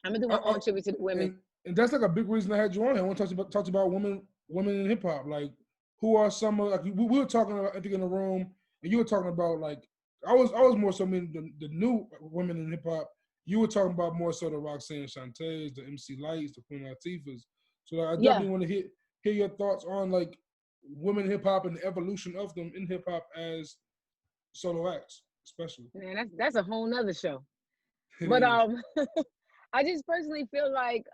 I'm gonna do my own tribute to the women. And that's like a big reason I had you on here. I want to talk about women in hip hop. Like, who are some of like we were talking about, I think, in the room, and you were talking about like I was more so meaning the new women in hip hop. You were talking about more so the Roxanne Shantays, the MC Lights, the Queen Latifahs. So I definitely want to hear your thoughts on like women in hip hop and the evolution of them in hip hop as solo acts, especially. Man, that's a whole nother show. But I just personally feel like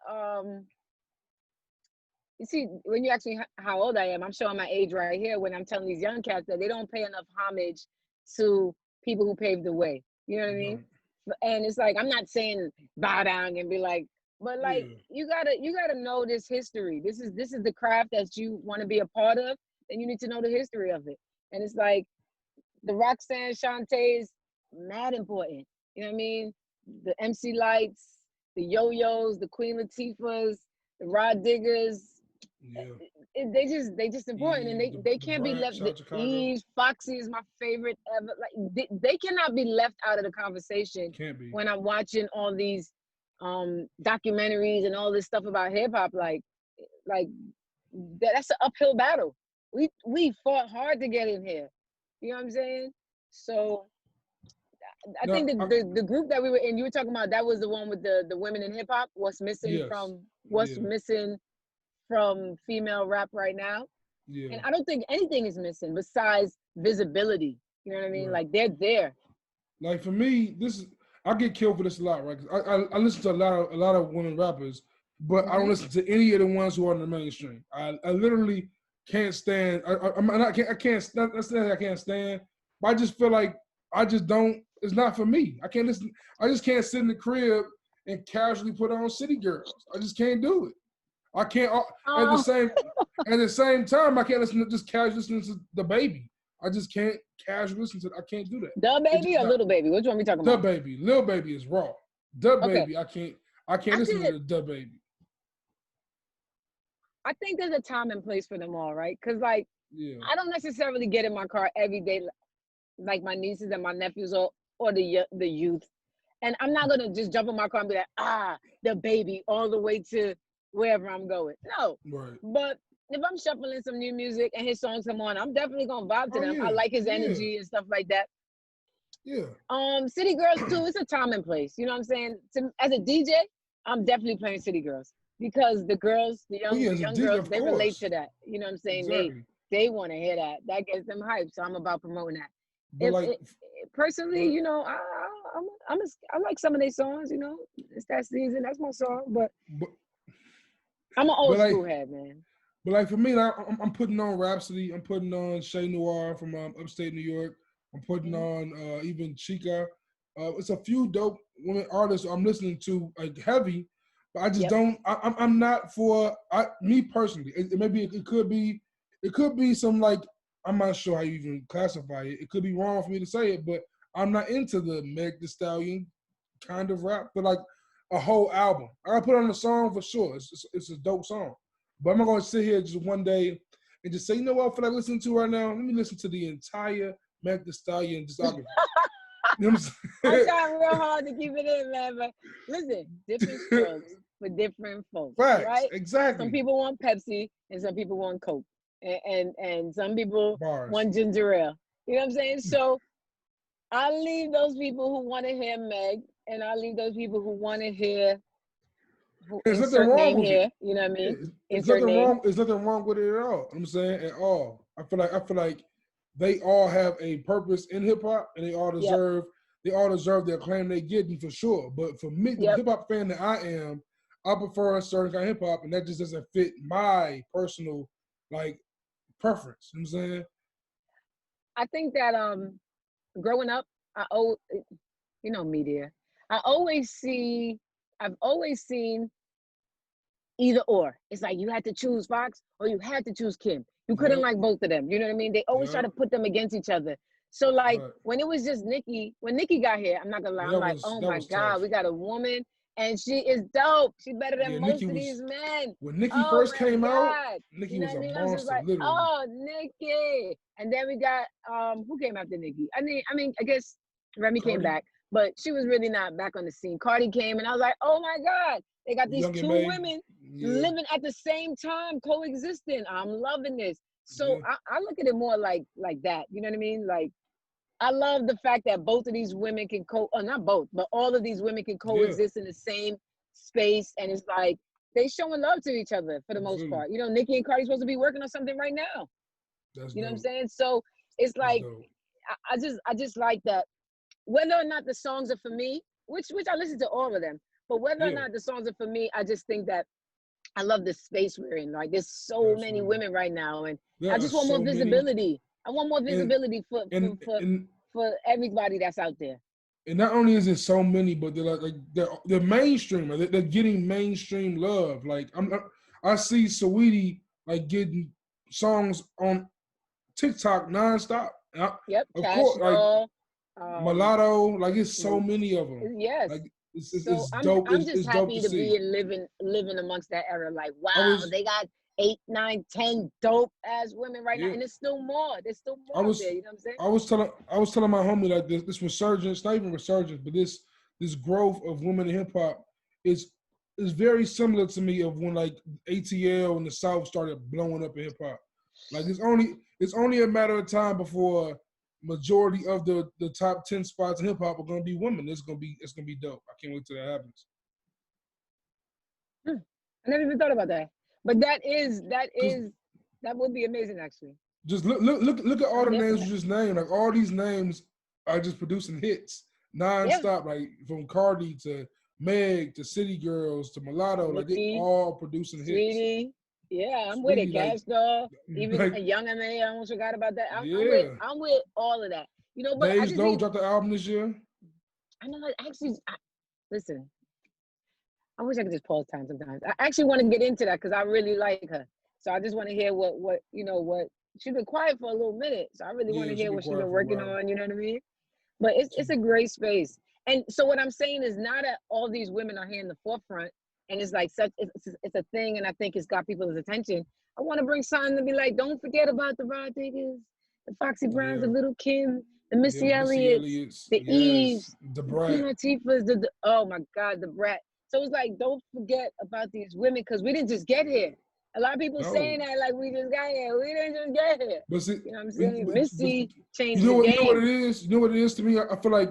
you see, when you ask me how old I am, I'm showing my age right here when I'm telling these young cats that they don't pay enough homage to people who paved the way. You know what I mean? And it's like, I'm not saying bow down and be like, but like you gotta know this history. This is the craft that you want to be a part of, and you need to know the history of it. And it's like the Roxanne Shantays, mad important. You know what I mean? The MC Lights, the Yo-Yos, the Queen Latifahs, the Rod Diggers. They just important, and they can't be left. Eve, Foxy is my favorite ever. Like they cannot be left out of the conversation. Can't be. When I'm watching all these documentaries and all this stuff about hip hop, like that's an uphill battle. We fought hard to get in here. You know what I'm saying? So I think the group that we were in, you were talking about, that was the one with the women in hip hop. What's missing from female rap right now? Yeah. And I don't think anything is missing besides visibility. You know what I mean? Like they're there. Like for me, I get killed for this a lot, right? I listen to a lot of women rappers, but I don't listen to any of the ones who are in the mainstream. I literally can't stand. I can't stand. But I just feel like I just don't It's not for me. I can't listen. I just can't sit in the crib and casually put on City Girls. I just can't do it. I can't. At the same time, I can't listen to just casually listen to the baby. I just can't casually listen to it. I can't do that. The Baby or Little Baby? Which one we talking about? The Baby. Lil Baby is raw. The Baby, I can't listen to the Baby. I think there's a time and place for them all, right? Because like, I don't necessarily get in my car every day, like my nieces and my nephews or the youth, and I'm not gonna just jump in my car and be like, the Baby, all the way to wherever I'm going. No, right. But if I'm shuffling some new music and his songs come on, I'm definitely gonna vibe to them. Yeah. I like his energy and stuff like that. Yeah. City Girls too. It's a time and place. You know what I'm saying? As a DJ, I'm definitely playing City Girls because the girls, the young girls, they relate to that. You know what I'm saying? Exactly. They want to hear that. That gets them hyped. So I'm about promoting that. Personally, you know, I like some of their songs. You know, it's that season. That's my song. But I'm an old school head, man. But like for me, I'm putting on Rhapsody. I'm putting on Shay Noir from upstate New York. I'm putting on even Chica. It's a few dope women artists I'm listening to like heavy, but I just don't. I'm not for me personally. It could be some like I'm not sure how you even classify it. It could be wrong for me to say it, but I'm not into the Meg Thee Stallion kind of rap. But like a whole album, I put on a song for sure. It's a dope song, but I'm not gonna sit here just one day and just say, you know what, I feel like listening to right now. Let me listen to the entire Meg Thee Stallion discography. You know what I'm saying? I tried real hard to keep it in, man. But listen, different strokes for different folks, right? Exactly. Some people want Pepsi and some people want Coke, and some people want ginger ale. You know what I'm saying? So I leave those people who want to hear Meg, and I leave those people who want to hear. There's nothing wrong with it. You know what I mean? There's nothing wrong with it at all. I'm saying at all. I feel like they all have a purpose in hip hop, and they all deserve the acclaim they get for sure. But for me, the hip hop fan that I am, I prefer a certain kind of hip hop, and that just doesn't fit my personal like preference. You know what I'm saying? I think that growing up, media. I've always seen either or. It's like you had to choose Fox or you had to choose Kim. You couldn't like both of them. You know what I mean? They always try to put them against each other. So like when it was just Nikki, when Nikki got here, I'm not gonna lie, I'm like, oh my God, we got a woman and she is dope. She's better than most of these men. When Nikki first came out, Nikki was a monster, like, literally. oh, Nikki. And then we got who came after Nikki? I mean, I guess Remy came back, but she was really not back on the scene. Cardi came and I was like, oh my God, they got these two women living at the same time, coexisting. I'm loving this. So I look at it more like that. You know what I mean? Like, I love the fact that both of these women can not both, but all of these women can coexist in the same space. And it's like, they showing love to each other for the most part. You know, Nikki and Cardi supposed to be working on something right now. You know what I'm saying? So it's like, I just like that. Whether or not the songs are for me, which I listen to all of them, but whether or not the songs are for me, I just think that I love the space we're in. Like, there's so many women right now, and I just want more visibility. I want more visibility for everybody that's out there. And not only is it so many, but they're mainstream. They're getting mainstream love. Like I see Saweetie like getting songs on TikTok nonstop. Of course, like Mulatto. Like it's so many of them. Yes. Like it's dope. I'm just happy to be living amongst that era. Like, wow, they got 8, 9, 10 dope ass women right now, and there's still more. There's still more out there. You know what I'm saying? I was telling my homie like this resurgence, not even resurgence, but this growth of women in hip hop is very similar to me of when like ATL and the South started blowing up in hip hop. Like it's only a matter of time before majority of the top 10 spots in hip hop are gonna be women. It's gonna be dope. I can't wait till that happens. I never even thought about that. But that would be amazing, actually. Just look at all the names you just named. Like all these names are just producing hits nonstop. Like from Cardi to Meg to City Girls to Mulatto. Like they all producing hits. Sweetie. Yeah, I'm with it. Cash Doll, even a Young M.A. I almost forgot about that. I'm with all of that. You know, but Dave's Low dropped the album this year. I know. Listen. I wish I could just pause time sometimes. I actually want to get into that because I really like her. So I just want to hear what she's been quiet for a little minute. So I really want Yeah, to she's hear been what she's quiet been for a working while. on. You know what I mean? But it's a great space. And so what I'm saying is not that all these women are here in the forefront, and it's like it's a thing, and I think it's got people's attention. I want to bring something to be like, don't forget about the Rod Diggers, the Foxy Browns, the Yeah, Little Kim, the yeah, Missy the Missy Elliott's, Elliott's. the Yes, Eves, the the Queen Brat. Latifah's, oh my God, the Brat. So it's like, don't forget about these women because we didn't just get here. A lot of people No, saying that like we just got here. We didn't just get here. but see, You know what I'm but, saying? but, but Missy you changed know the what? You know what it game. is. You know what it is to me. I feel like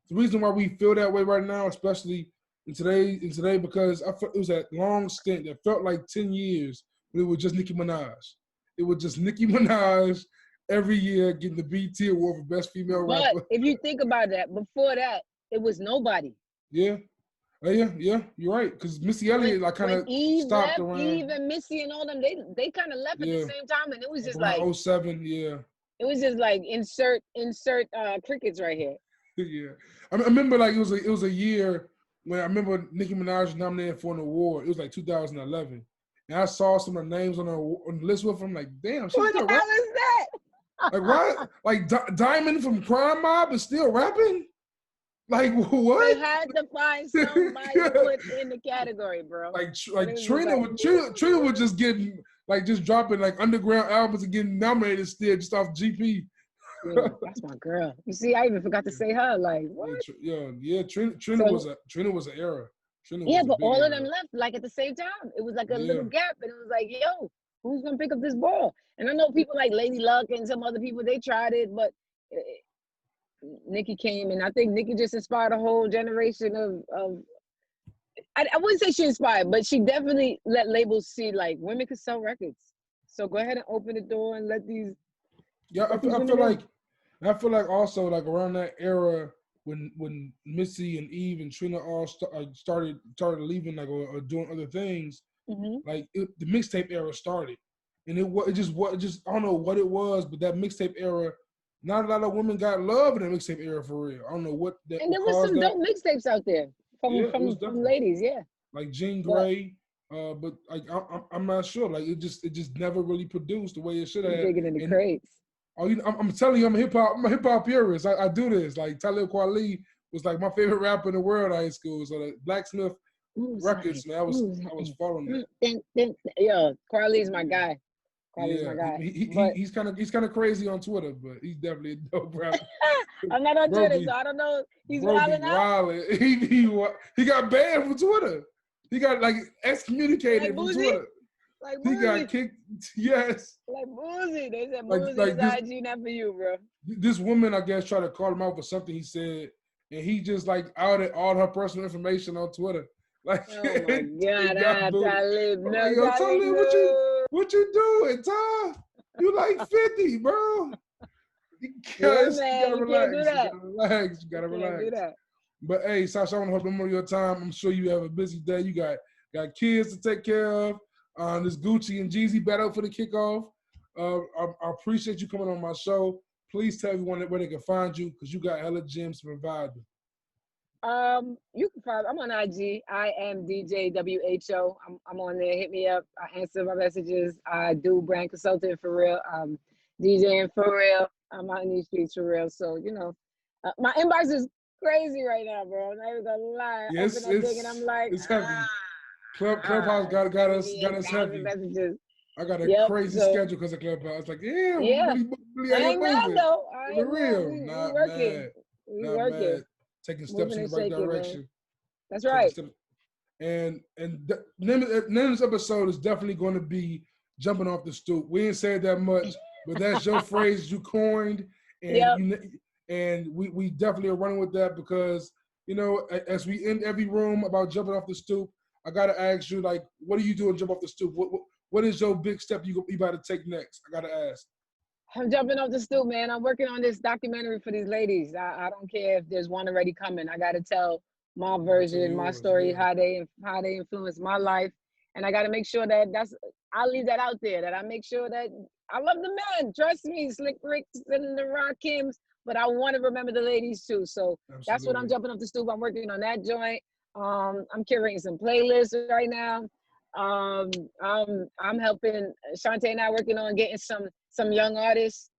the reason why we feel that way right now, especially in today, because I felt it was that long stint that felt like 10 years, but it was just Nicki Minaj. It was just Nicki Minaj every year getting the BT Award for Best Female But Rapper. if you think about that, before that, it was nobody. Yeah, yeah. You're right. Because Missy When Elliott, like, kind when of Eve stopped left, around. Eve and Missy and all them, they kind of left at the Yeah, same time, and it was like just around like '07. Yeah. insert crickets right here. Yeah, I remember like it was a year when I remember Nicki Minaj was nominated for an award. It was like 2011, and I saw some of the names on the list with them. Like, damn, Who she's the still hell rapping. is that? Like, why? Like Diamond from Crime Mob is still rapping. Like, They what? had to find somebody to put in the category, bro. like And it like was just Trina like, was Trina was just getting like just dropping like underground albums and getting nominated still just off GP. yeah, that's my girl. You see, I even forgot to say her. Like, what? Yeah. Trina was So an era. Trina yeah, was a but big all of them era. left like at the same time. It was like a Yeah. little gap, and it was like, yo, who's gonna pick up this ball? And I know people like Lady Luck and some other people they tried it, but Nikki came, and I think Nikki just inspired a whole generation of. I wouldn't say she inspired, but she definitely let labels see like women could sell records. So go ahead and open the door and let these Yeah, I feel women in. like also like around that era when Missy and Eve and Trina all started leaving like or doing other things, Mm-hmm. like the mixtape era started, and it just I don't know what it was, but that mixtape era, not a lot of women got love in the mixtape era for real. I don't know what And there was caused some that. dope mixtapes out there Yeah, it was from definitely ladies, yeah. like Jean But Grey, but like I'm not sure. Like it just never really produced the way it should have, digging in the and crates. oh, I'm telling you, I'm a hip hop purist. I do this. Like Talib Kweli was like my favorite rapper in the world in high school. So the Blacksmith Who's that? Records, man, I was following that. Yo, Carly's my guy. Carly's Yeah, my guy. he But he's kind of crazy on Twitter, but he's definitely a dope rapper. I'm not on Bro Twitter, be so I don't know. He's bro be wilding out wildin'. He got banned from Twitter. He got like like excommunicated from Boozy, Twitter. like He got Boozy, kicked. Yes, like Boozy. They said like Boozy is like this IG not for you, bro. this woman, I guess, tried to call him out for something he said, and he just like outed all her personal information on Twitter. Like Oh my it God, got booted. Talib, I'm like, no, yo, Talib, Talib, no. what you doing, Ty? You like 50, bro. Yeah, You man, gotta you can't do relax. You that. gotta relax. You You gotta can't do relax. that. But hey, Sasha, I want to hold no more of your time. I'm sure you have a busy day. You got kids to take care of. This Gucci and Jeezy battle for the kickoff. I appreciate you coming on my show. Please tell everyone where they can find you because you got hella gems to provide them. You can find. I'm on IG. I am DJ WHO. I'm on there. Hit me up. I answer my messages. I do brand consulting for real. DJing for real. I'm out in these streets for real. So my inbox is crazy right now, bro. I'm not even gonna lie. I open Yes, that thing and I'm like, it's heavy. Clubhouse sending me got us 1,000 heavy. messages. I got a Yep. crazy So schedule because of Clubhouse. Like, yeah, we yeah, really I out here ain't mad moving. though. I For ain't mad. real. We Not working. mad. We Not working. mad. Taking steps Moving in the and right shaking, man. direction. That's Taking right. steps. And the name of this episode is definitely going to be jumping off the stoop. We ain't said that much, but that's your phrase you coined, Yep. and we definitely are running with that because as we end every room about jumping off the stoop, I gotta ask you like, what are you doing jump off the stoop? What is your big step you about to take next? I gotta ask. I'm jumping off the stoop, man. I'm working on this documentary for these ladies. I don't care if there's one already coming. I got to tell my You gotta tell version, my yours, story, yeah. how they influenced my life, and I got to make sure that I leave that out there. That I make sure that I love the men. Trust me, Slick Ricks and the Rock Kims, but I want to remember the ladies too. So Absolutely. that's what I'm jumping off the stoop. I'm working on that joint. I'm curating some playlists right now. I'm helping Shantae and I working on getting some young artists,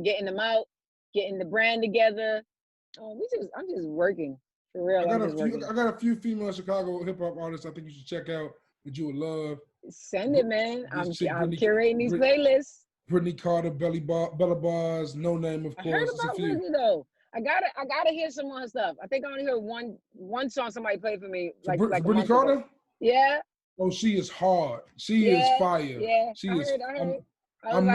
getting them out, getting the brand together. I'm just working for real. I got a few female Chicago hip hop artists I think you should check out that you would love. Send it, man. I'm Brittany, curating these playlists. Brittany Carter, Bella Bars, No Name, of I course. heard about Brittany though. I gotta hear some more stuff. I think I only heard one song somebody played for me like a Brittany month Carter? ago. Yeah. Oh, she is hard. She is fire. Yeah. She is. I heard. I'm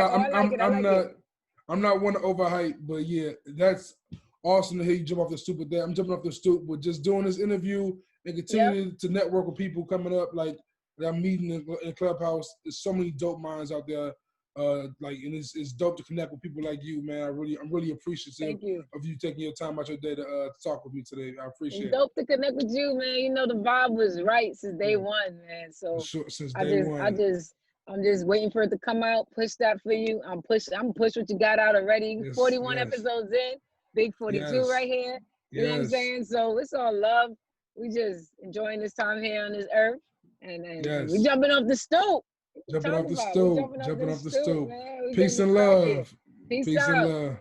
not one to overhype, but yeah, that's awesome to hear you jump off the stoop with that. I'm jumping off the stoop with just doing this interview and continuing to network with people coming up like that I'm meeting in Clubhouse. There's so many dope minds out there. And it's dope to connect with people like you, man. I'm really appreciative of you taking your time out your day to talk with me today. I appreciate it. It's dope to connect with you, man. You know the vibe was right since day one, man. So since day one. I'm just waiting for it to come out. Push that for you. I'm push what you got out already. 41 episodes in, big 42 right here. You know what I'm saying? So it's all love. We just enjoying this time here on this earth, and we jumping off the stoop. Jumping off the stoop. Man. Peace and love. Peace out. And love.